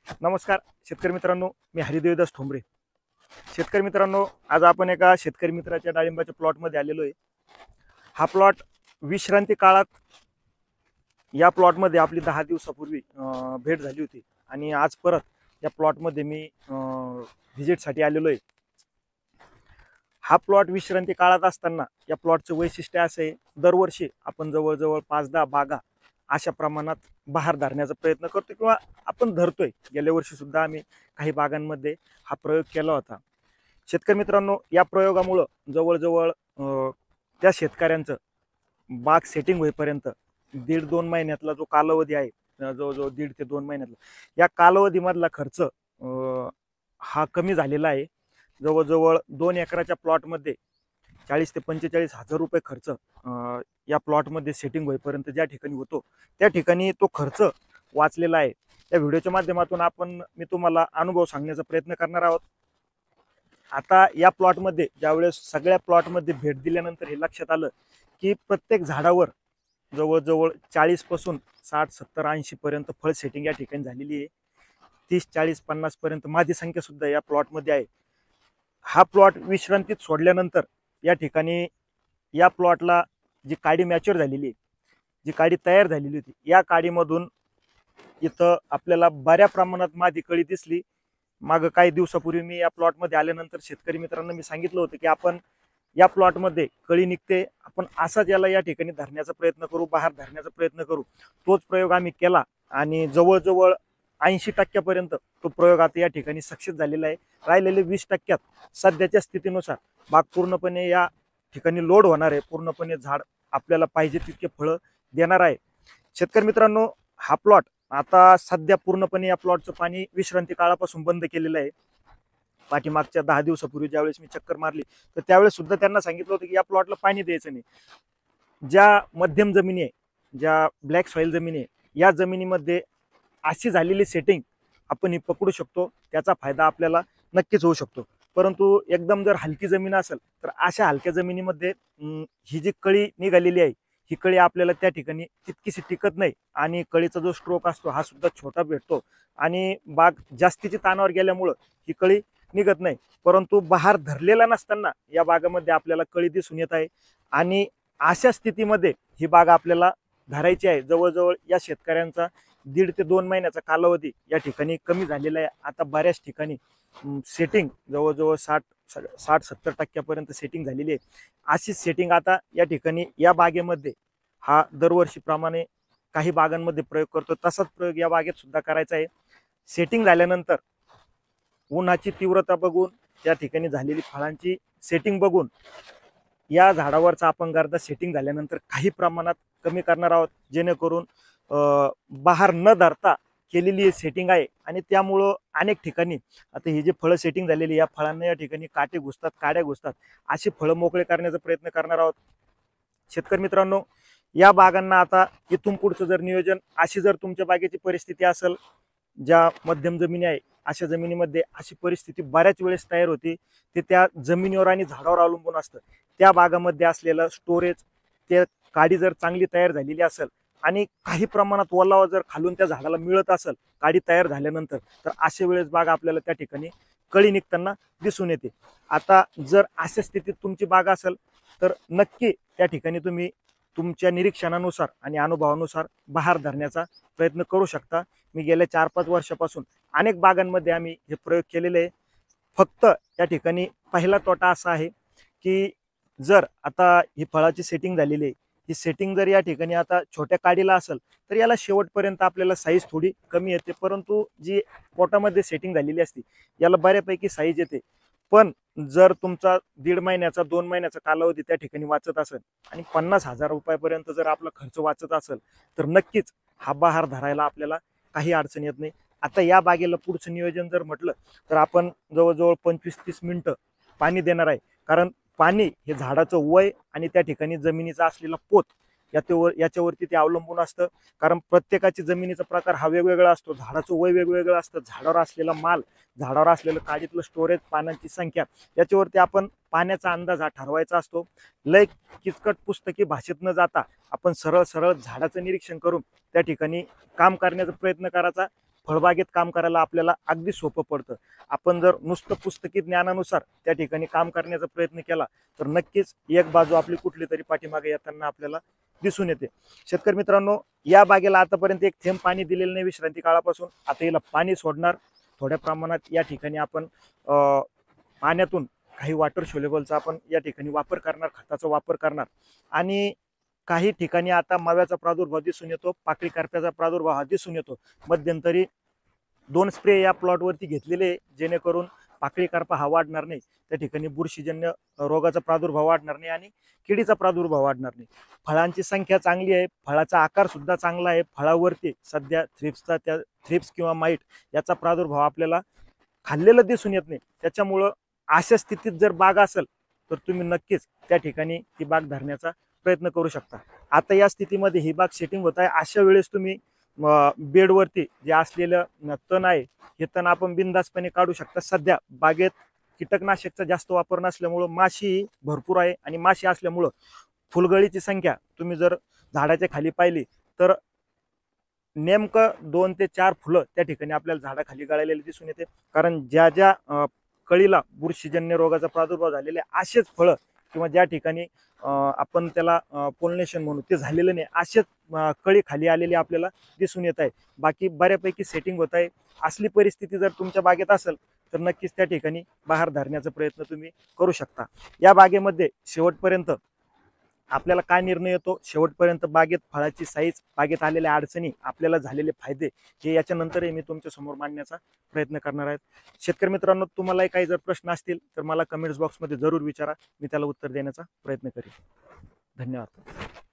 नमस्कार शेतकरी मित्रांनो, मी हरिदेवदास ठोंबरे। शेतकरी मित्रांनो, आज आपण एका शेतकरी मित्राच्या डाळिंबाच्या प्लॉटमध्ये आलेलो आहे। हा प्लॉट विश्रांती काळात या प्लॉटमध्ये आपली 10 दिवसापूर्वी भेट झाली होती आणि आज परत या प्लॉटमध्ये मी व्हिजिटसाठी आलेलो आहे। हा प्लॉट विश्रांती काळात असताना या प्लॉटचं वैशिष्ट्य असं आहे, दरवर्षी आपण जवळजवळ 5-10 बागा अशा प्रमाणात बहार धरण्याचा प्रयत्न करतो किंवा आपण धरतोय। गेल्या वर्षी सुद्धा आम्ही काही बागांमध्ये हा प्रयोग केला होता। शेतकरी मित्रांनो, या प्रयोगामुळे जवळजवळ त्या शेतकऱ्यांचं बाग सेटिंग होईपर्यंत 1.5-2 महिन्यातला जो कालावधी आहे, जवळजवळ 1.5 ते 2 महिन्यातला या कालावधीमधला खर्च हा कमी झालेला आहे। जवळजवळ 2 एकराच्या प्लॉटमध्ये 40 ते 45 हजार रुपये खर्च या प्लॉटमध्ये सेटिंग होईपर्यंत ज्या ठिकाणी होतो त्या ठिकाणी तो खर्च वाचलेला आहे। या व्हिडिओच्या माध्यमातून मी तुम्हाला अनुभव सांगण्याचा प्रयत्न करणार आहोत। आता या प्लॉटमध्ये ज्यावेळेस सगळ्या प्लॉटमध्ये भेट दिल्यानंतर हे लक्षात आलं की प्रत्येक झाडावर जवळजवळ 40 पासून 60, 70, 80 पर्यंत फळ सेटिंग या ठिकाणी झालेली आहे। 30, 40, 50 पर्यंत मादी संख्या सुद्धा या प्लॉटमध्ये आहे। हा प्लॉट विश्रांतीत सोडल्यानंतर या ठिकाणी या प्लॉटला जी काडी मॅच्युअर झालेली आहे, जी काडी तयार झालेली होती, या काडीमधून इथं आपल्याला बऱ्या प्रमाणात मादी कळी दिसली। मागं काही दिवसापूर्वी मी या प्लॉटमध्ये आल्यानंतर शेतकरी मित्रांना मी सांगितलं होतं की आपण या प्लॉटमध्ये कळी निघते, आपण असाच याला या ठिकाणी धरण्याचा प्रयत्न करू, बाहेर धरण्याचा प्रयत्न करू। तोच प्रयोग आम्ही केला आणि जवळजवळ 80% पर्यंत तो प्रयोग आता या ठिकाणी सक्सेस झालेला आहे। राहिलेले 20% सध्याच्या स्थितीनुसार बाग पूर्णपणे या ठिकाणी लोड होणार आहे, पूर्णपणे झाड आपल्याला पाहिजे तितके फळं देणार आहे। शेतकरी मित्रांनो, हा प्लॉट आता सध्या पूर्णपणे या प्लॉटचं पाणी विश्रांती काळापासून बंद केलेलं आहे। पाठीमागच्या 10 दिवसापूर्वी ज्यावेळेस मी चक्कर मारली तर त्यावेळेस सुद्धा त्यांना सांगितलं होतं की या प्लॉटला पाणी द्यायचं नाही। ज्या मध्यम जमिनी आहे, ज्या ब्लॅक सॉइल जमिनी आहे, या जमिनीमध्ये अशी झालेली सेटिंग आपण ही पकडू शकतो, त्याचा फायदा आपल्याला नक्कीच होऊ शकतो। परंतु एकदम जर हलकी जमीन असेल तर अशा हलक्या जमिनीमध्ये ही जी कळी निघालेली आहे, ही कळी आपल्याला त्या ठिकाणी तितकीशी टिकत नाही आणि कळीचा जो स्ट्रोक असतो हा सुद्धा छोटा भेटतो आणि बाग जास्तीची ताणावर गेल्यामुळं ही कळी निघत नाही। परंतु बहार धरलेला नसताना या बागामध्ये आपल्याला कळी दिसून येत आहे आणि अशा स्थितीमध्ये ही बाग आपल्याला धरायची आहे। जवळजवळ या शेतकऱ्यांचा 1.5 ते 2 महिन्याचा कालावधी या ठिकाणी कमी झालेला आहे। आता बऱ्याच ठिकाणी सेटिंग जवळजवळ 60-70% पर्यंत सेटिंग झालेली आहे। अशी सेटिंग आता या ठिकाणी या बागेमध्ये हा दरवर्षीप्रमाणे काही बागांमध्ये प्रयोग करतो, तसाच प्रयोग या बागेत सुद्धा करायचा आहे। सेटिंग झाल्यानंतर उन्हाची तीव्रता बघून, त्या ठिकाणी झालेली फळांची सेटिंग बघून या झाडावरचा आपण गर्दा सेटिंग झाल्यानंतर काही प्रमाणात कमी करणार आहोत, जेणेकरून बहार न धरता केलेली सेटिंग आहे आणि त्यामुळं अनेक ठिकाणी आता ही जे फळं सेटिंग झालेली, या फळांना या ठिकाणी काटे घुसतात, काड्या घुसतात, अशी फळं मोकळे करण्याचा प्रयत्न करणार आहोत। शेतकरी मित्रांनो, या बागांना आता इथून पुढचं जर नियोजन, अशी जर तुमच्या बागेची परिस्थिती असेल, ज्या मध्यम जमिनी आहे अशा जमिनीमध्ये अशी परिस्थिती बऱ्याच वेळेस तयार होते, ते त्या जमिनीवर आणि झाडावर अवलंबून असतं। त्या बागामध्ये असलेलं स्टोरेज, ते काडी जर चांगली तयार झालेली असेल आणि काही प्रमाणात ओलावा जर खालून त्या झाडाला मिळत असेल काडी तयार झाल्यानंतर, तर अशा वेळेस बाग आपल्याला त्या ठिकाणी कळी निघताना दिसून येते। आता जर अशा स्थितीत तुमची बाग असेल तर नक्की त्या ठिकाणी तुम्ही तुमच्या निरीक्षणानुसार आणि अनुभवानुसार बहार धरण्याचा प्रयत्न करू शकता। मी गेल्या 4-5 वर्षापासून अनेक बागांमध्ये आम्ही हे प्रयोग केलेले आहे। फक्त या ठिकाणी पहिला तोटा असा आहे की जर आता ही फळाची सेटिंग झालेली आहे, ही सेटिंग जर या ठिकाणी आता छोट्या काडीला असेल तर याला शेवटपर्यंत आपल्याला साईज थोडी कमी येते, परंतु जी पोटामध्ये सेटिंग झालेली असते याला बऱ्यापैकी साईज येते। पण जर तुमचा 1.5 महिन्याचा 2 महिन्याचा कालावधी त्या ठिकाणी वाचत असेल आणि 50,000 रुपयापर्यंत जर आपला खर्च वाचत असेल तर नक्कीच हा बहार धरायला आपल्याला काही अडचण येत नाही। आता या बागेला पुढचं नियोजन जर म्हटलं तर आपण जवळजवळ 25-30 मिनिटं पाणी देणार आहे, कारण पाणी हे झाडाचं वय आणि त्या ठिकाणी जमिनीचा असलेला पोत याच्यावरती ते अवलंबून असतं। कारण प्रत्येकाची जमिनीचा प्रकार हा वेगवेगळा असतो, झाडाचं वय वेगवेगळं असतं, झाडावर असलेला माल, झाडावर असलेलं काडीतलं स्टोरेज, पानांची संख्या, याच्यावरती आपण पाण्याचा अंदाज हा ठरवायचा असतो। लय किचकट पुस्तकी भाषेत न जाता आपण सरळ सरळ झाडाचं निरीक्षण करून त्या ठिकाणी काम करण्याचा प्रयत्न करायचा। फळबागेत काम करायला आपल्याला अगदी सोपं पडतं. आपण जर नुसतं पुस्तकी ज्ञानानुसार त्या ठिकाणी काम करण्याचा प्रयत्न केला तर नक्कीच एक बाजू आपली कुठली तरी पाठीमागे येताना आपल्याला दिसून येते. शेतकरी मित्रांनो, या बागेला आतापर्यंत एक थेंब पाणी दिलेलं नाही विश्रांती काळापासून. आता याला पाणी सोडणार थोड्या प्रमाणात. या ठिकाणी आपण पाण्यातून काही वॉटर सोल्युबलचा आपण या ठिकाणी वापर करणार, खताचा वापर करणार. आणि काही ठिकाणी आता माव्याचा प्रादुर्भाव दिसून येतो, पाकळी करप्याचा प्रादुर्भाव हा दिसून येतो. मध्यंतरी 2 स्प्रे या प्लॉटवरती घेतलेले, जेणेकरून पाकळी करपा हा वाढणार नाही, त्या ठिकाणी बुरशीजन्य रोगाचा प्रादुर्भाव वाढणार नाही आणि किडीचा प्रादुर्भाव वाढणार नाही. फळांची संख्या चांगली आहे, फळाचा आकार सुद्धा चांगला आहे. फळावरती सध्या थ्रिप्स किंवा माईट याचा प्रादुर्भाव आपल्याला खाल्लेलं दिसून येत नाही. त्याच्यामुळं अशा स्थितीत जर बाग असेल तर तुम्ही नक्कीच त्या ठिकाणी ती बाग धरण्याचा प्रयत्न करू शकता. आता या स्थितीमध्ये ही बाग सेटिंग होत आहे. अशा वेळेस तुम्ही बेडवरती जे असलेलं तण आहे हे तण आपण बिनधास्तपणे काढू शकता. सध्या बागेत कीटकनाशकचा जास्त वापर नसल्यामुळं माशी भरपूर आहे आणि माशी असल्यामुळं फुलगळीची संख्या तुम्ही जर झाडाच्या खाली पाहिली तर नेमकं 2 ते 4 फुलं त्या ठिकाणी आपल्याला झाडाखाली गळालेली दिसून येते. कारण ज्या ज्या कळीला बुरशीजन्य रोगाचा प्रादुर्भाव झालेले असेच फळं किंवा ज्या ठिकाणी आपण त्याला पोलिनेशन म्हणू ते झालेलं नाही असेच कळी खाली आलेली आपल्याला दिसून येत आहे. बाकी बऱ्यापैकी सेटिंग होत आहे. असली परिस्थिती जर तुमच्या बागेत असेल तर नक्कीच त्या ठिकाणी बाहेर धरण्याचा प्रयत्न तुम्ही करू शकता. या बागेमध्ये शेवटपर्यंत आपल्याला काय निर्णय येतो, शेवटपर्यंत बागेत फळाची साईज, बागेत आलेल्या अडचणी, आपल्याला झालेले फायदे हे याच्यानंतरही मी तुमच्या समोर मांडण्याचा प्रयत्न करणार आहे. शेतकरी मित्रांनो, तुम्हालाही काही जर प्रश्न असतील तर मला कमेंट्स बॉक्समध्ये जरूर विचारा, मी त्याला उत्तर देण्याचा प्रयत्न करेन. धन्यवाद.